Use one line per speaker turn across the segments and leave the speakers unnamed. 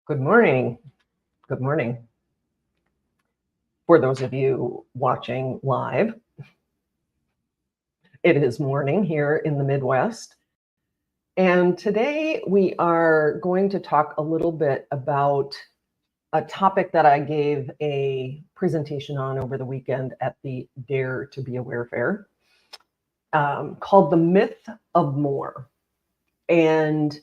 Good morning. Good morning. For those of you watching live, it is morning here in the Midwest. And today we are going to talk a little bit about a topic that I gave a presentation on over the weekend at the Dare to Be Aware Fair, called The Myth of More. And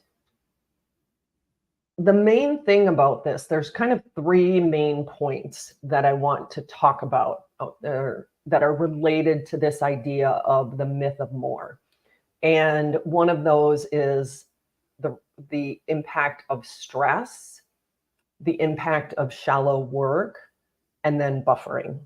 the main thing about this, there's kind of three main points that I want to talk about that are related to this idea of the myth of more. And one of those is the impact of stress, the impact of shallow work, and then buffering.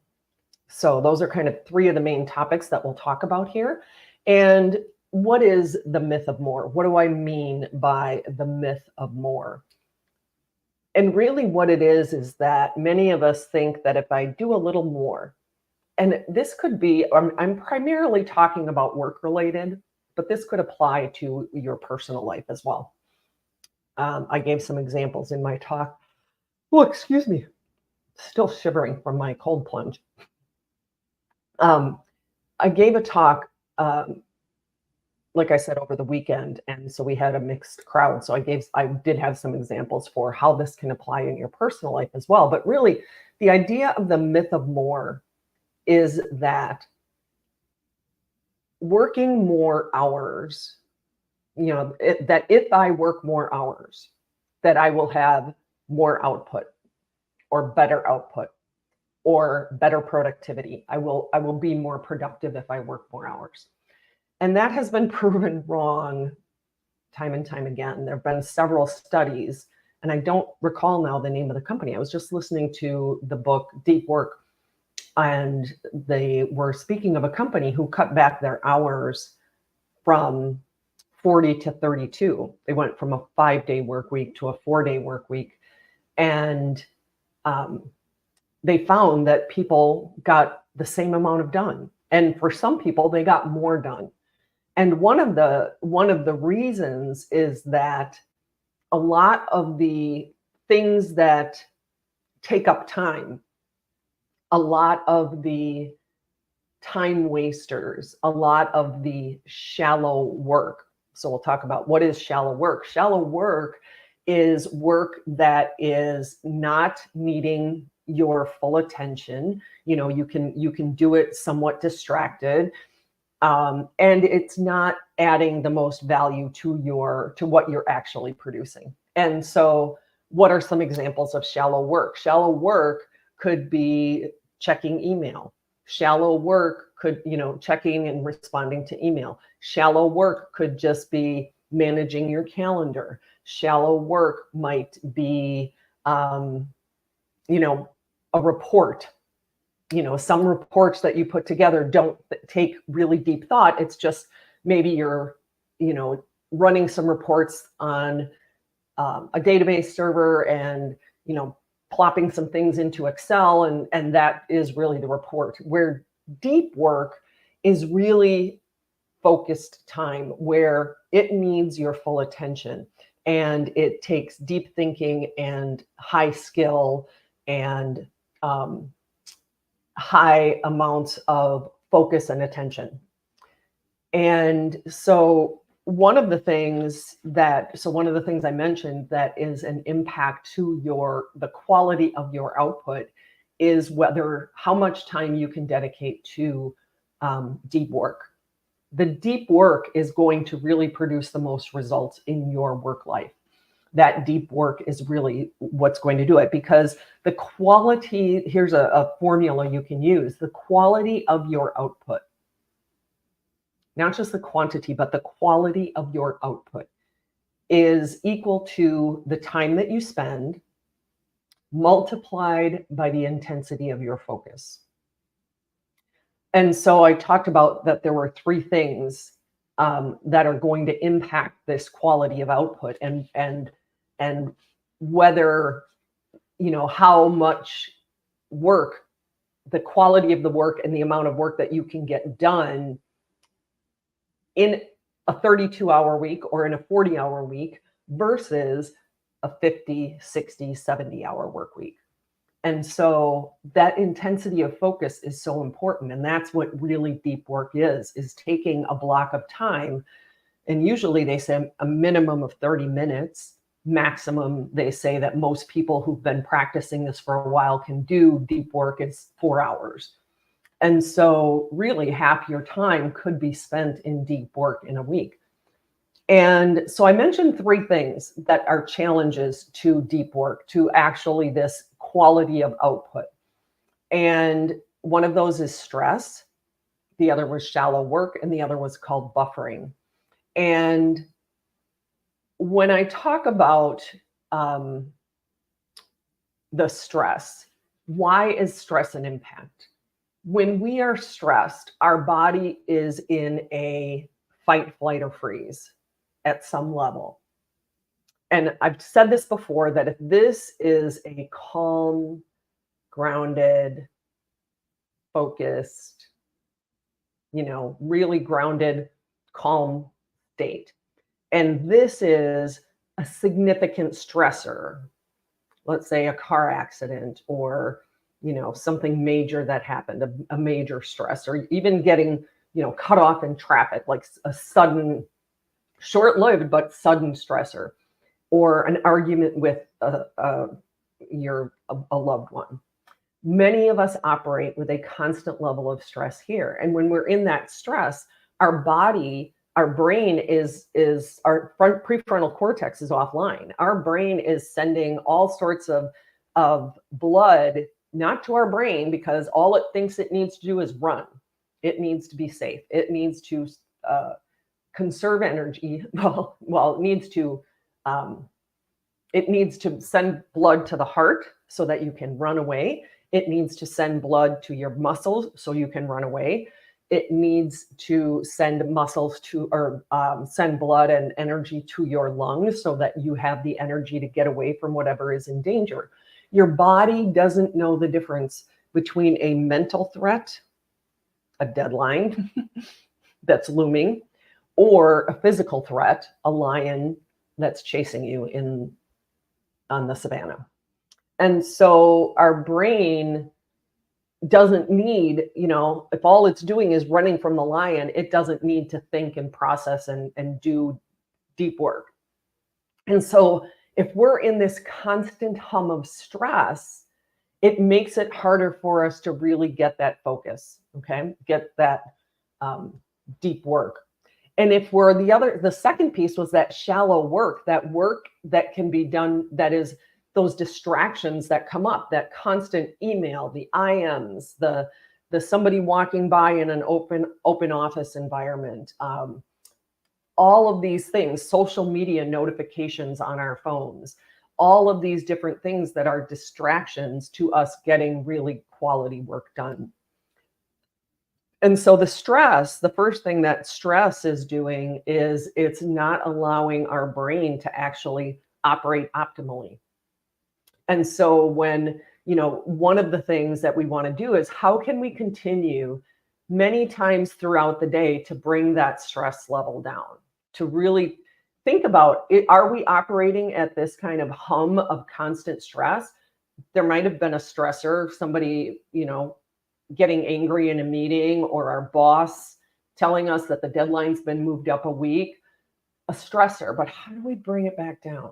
So those are kind of three of the main topics that we'll talk about here. And what is the myth of more? What do I mean by the myth of more? And really what it is that many of us think that if I do a little more, and this could be, I'm primarily talking about work related, but this could apply to your personal life as well. I gave some examples in my talk. Oh, excuse me, still shivering from my cold plunge. I gave a talk, like I said, over the weekend, and so we had a mixed crowd. So I did have some examples for how this can apply in your personal life as well. But really, the idea of the myth of more is that working more hours, that if I work more hours, that I will have more output or better output or better productivity. I will be more productive if I work more hours. And that has been proven wrong time and time again. There have been several studies, and I don't recall now the name of the company. I was just listening to the book Deep Work, and they were speaking of a company who cut back their hours from 40 to 32. They went from a 5-day work week to a 4-day work week. And they found that people got the same amount done. And for some people, they got more done. And one of the reasons is that a lot of the things that take up time, a lot of the time wasters, a lot of the shallow work. So we'll talk about what is shallow work. Shallow work is work that is not needing your full attention. You can do it somewhat distracted. And it's not adding the most value to what you're actually producing. And so what are some examples of shallow work? Shallow work could be checking email. Shallow work could, checking and responding to email. Shallow work could just be managing your calendar. Shallow work might be, a report. Some reports that you put together don't take really deep thought. It's just maybe you're, running some reports on a database server and, plopping some things into Excel, and that is really the report. Where deep work is really focused time, where it needs your full attention, and it takes deep thinking and high skill and high amounts of focus and attention. And so one of the things I mentioned that is an impact to the quality of your output is how much time you can dedicate to deep work. The deep work is going to really produce the most results in your work life. That deep work is really what's going to do it, because the quality, here's a formula you can use, the quality of your output, not just the quantity, but the quality of your output, is equal to the time that you spend multiplied by the intensity of your focus. And so I talked about that there were three things that are going to impact this quality of output, and whether, how much work, the quality of the work and the amount of work that you can get done in a 32-hour week or in a 40-hour week versus a 50, 60, 70-hour work week. And so that intensity of focus is so important. And that's what really deep work is taking a block of time. And usually they say a minimum of 30 minutes, maximum, they say that most people who've been practicing this for a while can do deep work is 4 hours. And so really half your time could be spent in deep work in a week. And so I mentioned 3 things that are challenges to deep work, to actually this quality of output. And one of those is stress. The other was shallow work, and the other was called buffering. And when I talk about the stress, why is stress an impact? When we are stressed, our body is in a fight, flight, or freeze at some level. And I've said this before, that if this is a calm, grounded, focused, really grounded, calm state, and this is a significant stressor, let's say a car accident or, something major that happened, a major stress, or even getting, cut off in traffic, like a sudden, short-lived, but sudden stressor, or an argument with a loved one. Many of us operate with a constant level of stress here. And when we're in that stress, our body, our brain our prefrontal cortex is offline. Our brain is sending all sorts of blood, not to our brain, because all it thinks it needs to do is run. It needs to be safe. It needs to conserve energy. It needs to send blood to the heart so that you can run away. It needs to send blood to your muscles so you can run away. It needs to send send blood and energy to your lungs so that you have the energy to get away from whatever is in danger. Your body doesn't know the difference between a mental threat, a deadline that's looming, or a physical threat, a lion that's chasing you on the savannah. And so our brain doesn't need, if all it's doing is running from the lion, it doesn't need to think and process and do deep work. And so if we're in this constant hum of stress, it makes it harder for us to really get that focus, okay? Get that deep work. And if we're the second piece was that shallow work, that work that can be done, that is those distractions that come up, that constant email, the IMs, the somebody walking by in an open office environment, all of these things, social media notifications on our phones, all of these different things that are distractions to us getting really quality work done. And so the first thing that stress is doing is it's not allowing our brain to actually operate optimally. And so when, one of the things that we want to do is how can we continue many times throughout the day to bring that stress level down, to really think about it. Are we operating at this kind of hum of constant stress? There might have been a stressor, somebody, getting angry in a meeting, or our boss telling us that the deadline's been moved up a week, a stressor, but how do we bring it back down?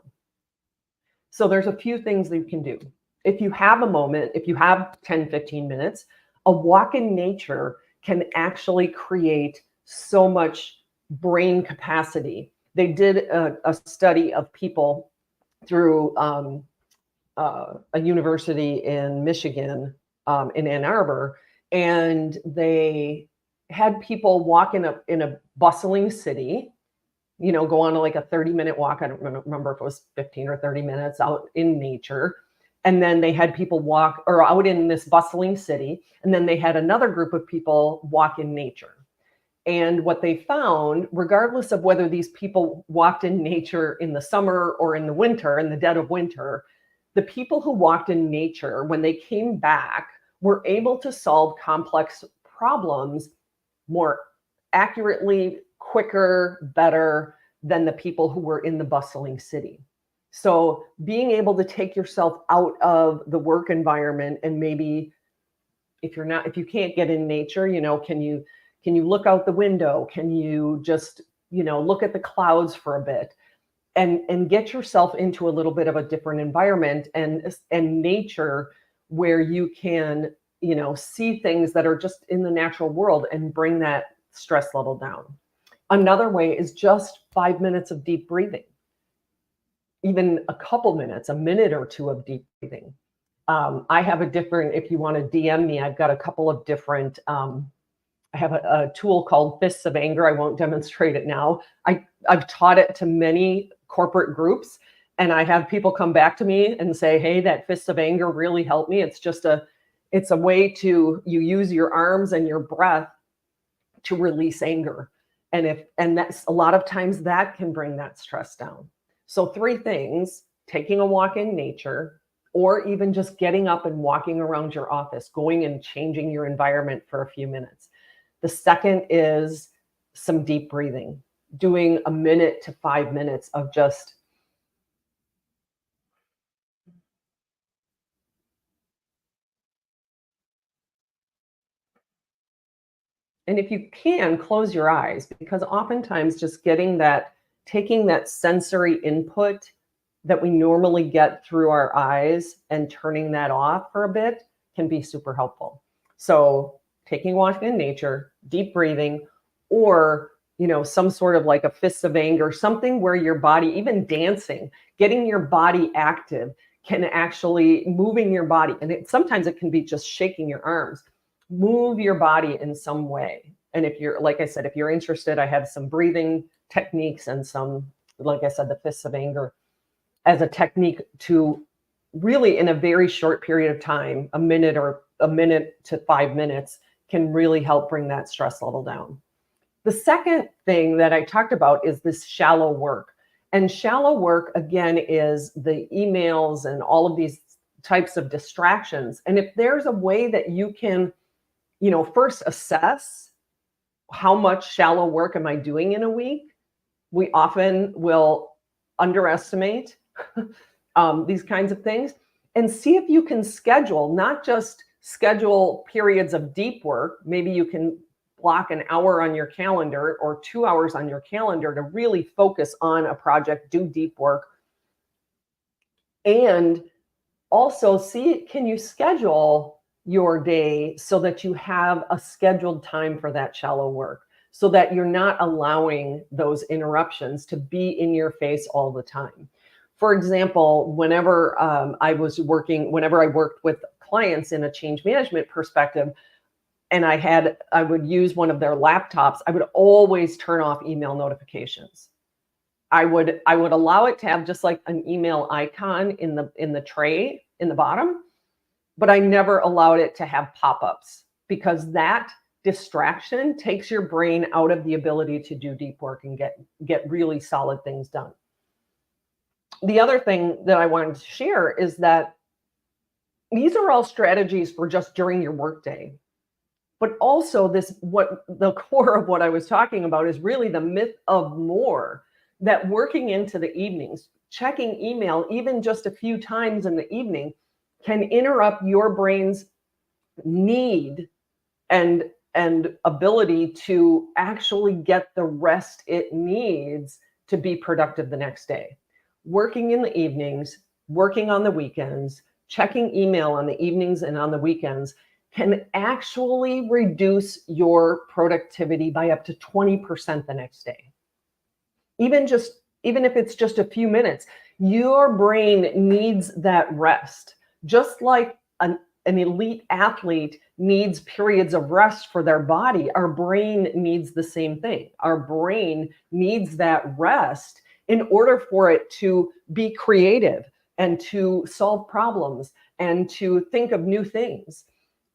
So there's a few things that you can do. If you have a moment, if you have 10, 15 minutes, a walk in nature can actually create so much brain capacity. They did a study of people through a university in Michigan, in Ann Arbor, and they had people walk in a bustling city, go on like a 30-minute walk. I don't remember if it was 15 or 30 minutes out in nature. And then they had people walk or out in this bustling city. And then they had another group of people walk in nature. And what they found, regardless of whether these people walked in nature in the summer or in the winter, in the dead of winter, the people who walked in nature, when they came back, were able to solve complex problems more accurately, quicker, better than the people who were in the bustling city. So being able to take yourself out of the work environment, and maybe if you can't get in nature, can you look out the window? Can you just, look at the clouds for a bit, and get yourself into a little bit of a different environment and nature, where you can, see things that are just in the natural world and bring that stress level down. Another way is just 5 minutes of deep breathing. Even a couple minutes, a minute or two of deep breathing. I have if you want to DM me, I've got a couple of different, I have a tool called Fists of Anger. I won't demonstrate it now. I've taught it to many corporate groups, and I have people come back to me and say, hey, that Fists of Anger really helped me. It's a way you use your arms and your breath to release anger. And that's a lot of times that can bring that stress down. So 3 things: taking a walk in nature, or even just getting up and walking around your office, going and changing your environment for a few minutes. The second is some deep breathing, doing a minute to 5 minutes of just and if you can, close your eyes, because oftentimes just taking that sensory input that we normally get through our eyes and turning that off for a bit can be super helpful. So taking a walk in nature, deep breathing, or some sort of like a Fists of Anger, something where your body, even dancing, getting your body active, can actually moving your body. And sometimes it can be just shaking your arms. Move your body in some way. And if you're, like I said, if you're interested, I have some breathing techniques and some, like I said, the Fists of Anger as a technique to really, in a very short period of time, a minute to 5 minutes, can really help bring that stress level down. The second thing that I talked about is this shallow work. And shallow work, again, is the emails and all of these types of distractions. And if there's a way that you can, first assess how much shallow work am I doing in a week, we often will underestimate these kinds of things, and see if you can schedule, not just schedule periods of deep work. Maybe you can block an hour on your calendar or 2 hours on your calendar to really focus on a project, do deep work. And also see, can you schedule your day so that you have a scheduled time for that shallow work, so that you're not allowing those interruptions to be in your face all the time. For example, whenever I worked with clients in a change management perspective, and I would use one of their laptops, I would always turn off email notifications. I would allow it to have just like an email icon in the tray in the bottom, but I never allowed it to have pop-ups, because that distraction takes your brain out of the ability to do deep work and get really solid things done. The other thing that I wanted to share is that these are all strategies for just during your workday. But also what the core of what I was talking about is really the myth of more, that working into the evenings, checking email even just a few times in the evening, can interrupt your brain's need and ability to actually get the rest it needs to be productive the next day. Working in the evenings, working on the weekends, checking email on the evenings and on the weekends can actually reduce your productivity by up to 20% the next day. Even if it's just a few minutes, your brain needs that rest. Just like an elite athlete needs periods of rest for their body, our brain needs the same thing. Our brain needs that rest in order for it to be creative and to solve problems and to think of new things.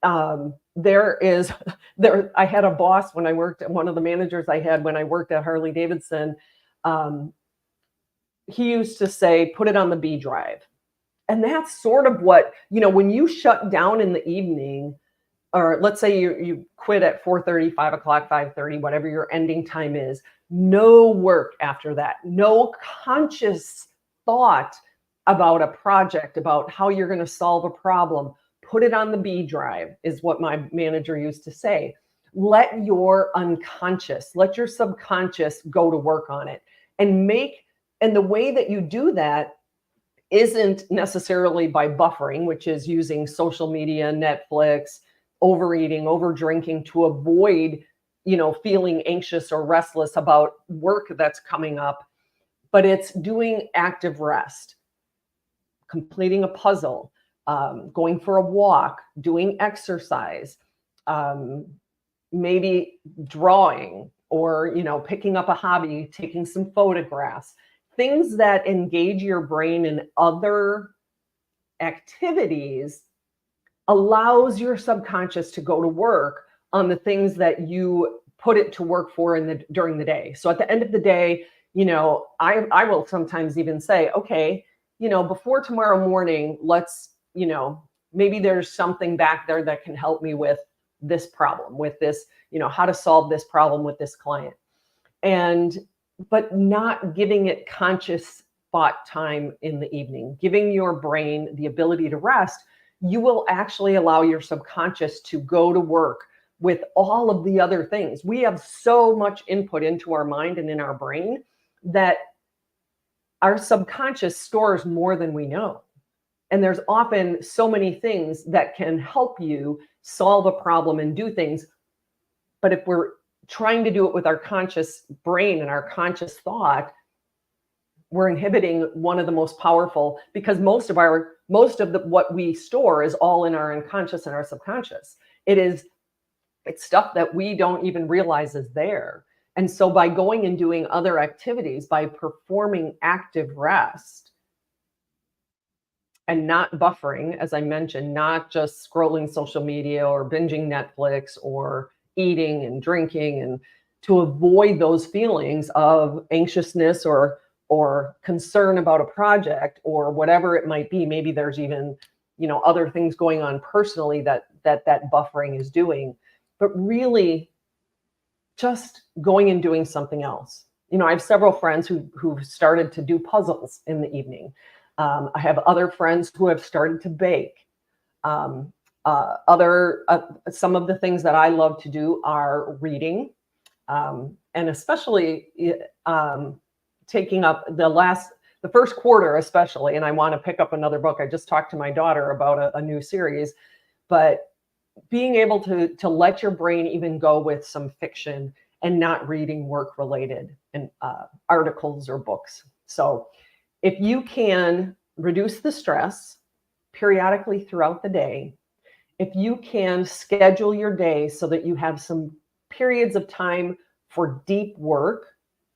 I had a boss when I worked at one of the managers I had when I worked at Harley-Davidson. He used to say, put it on the B drive. And that's sort of what, when you shut down in the evening, or let's say you quit at 4:30, 5 o'clock, 5:30, whatever your ending time is, no work after that, no conscious thought about a project, about how you're going to solve a problem, put it on the B drive, is what my manager used to say. Let your unconscious, let your subconscious go to work on it. And the way that you do that isn't necessarily by buffering, which is using social media, Netflix, overeating, over drinking to avoid, feeling anxious or restless about work that's coming up, but it's doing active rest, completing a puzzle, going for a walk, doing exercise, maybe drawing, or, picking up a hobby, taking some photographs, things that engage your brain in other activities allows your subconscious to go to work on the things that you put it to work for during the day. So at the end of the day, I will sometimes even say, okay, before tomorrow morning, let's, maybe there's something back there that can help me with this problem, with this, how to solve this problem with this client. But not giving it conscious thought time in the evening, giving your brain the ability to rest, you will actually allow your subconscious to go to work with all of the other things. We have so much input into our mind and in our brain that our subconscious stores more than we know. And there's often so many things that can help you solve a problem and do things. But if we're trying to do it with our conscious brain and our conscious thought, we're inhibiting one of the most powerful, because most of what we store is all in our unconscious and our subconscious. It's stuff that we don't even realize is there. And so by going and doing other activities, by performing active rest and not buffering, as I mentioned, not just scrolling social media or binging Netflix or eating and drinking, and to avoid those feelings of anxiousness or concern about a project or whatever it might be. Maybe there's even, other things going on personally that buffering is doing, but really just going and doing something else. I have several friends who've started to do puzzles in the evening. I have other friends who have started to bake. Some of the things that I love to do are reading, and especially taking up the first quarter, especially, and I want to pick up another book. I just talked to my daughter about a new series, but being able to let your brain even go with some fiction and not reading work-related and articles or books. So if you can reduce the stress periodically throughout the day, if you can schedule your day so that you have some periods of time for deep work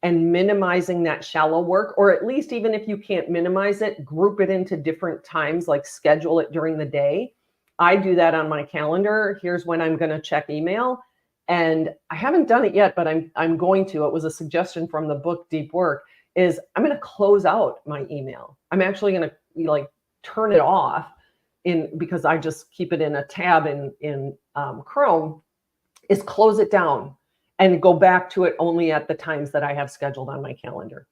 and minimizing that shallow work, or at least even if you can't minimize it, group it into different times, like schedule it during the day. I do that on my calendar. Here's when I'm going to check email. And I haven't done it yet, but I'm going to. It was a suggestion from the book Deep Work, is I'm going to close out my email. I'm actually going to turn it off because I just keep it in a tab in Chrome, is close it down and go back to it only at the times that I have scheduled on my calendar.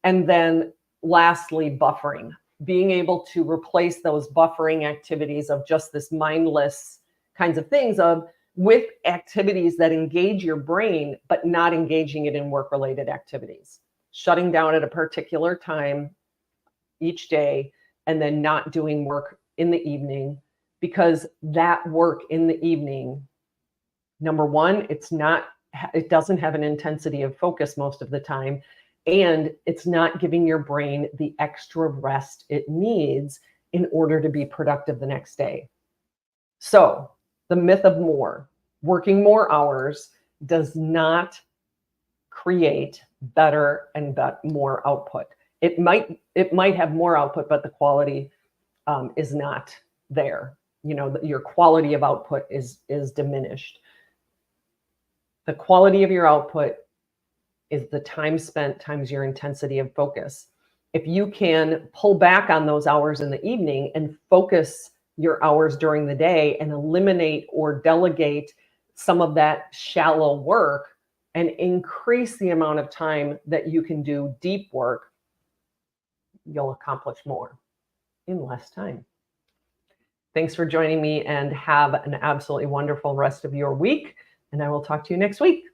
And then lastly, buffering, being able to replace those buffering activities of just this mindless kinds of things with activities that engage your brain, but not engaging it in work-related activities. Shutting down at a particular time each day, and then not doing work in the evening, because that work in the evening, number one, it doesn't have an intensity of focus most of the time, and it's not giving your brain the extra rest it needs in order to be productive the next day. So the myth of working more hours does not create better and more output. It might have more output, but the quality is not there. Your quality of output is diminished. The quality of your output is the time spent times your intensity of focus. If you can pull back on those hours in the evening and focus your hours during the day and eliminate or delegate some of that shallow work and increase the amount of time that you can do deep work, you'll accomplish more. in less time. Thanks for joining me, and have an absolutely wonderful rest of your week. And I will talk to you next week.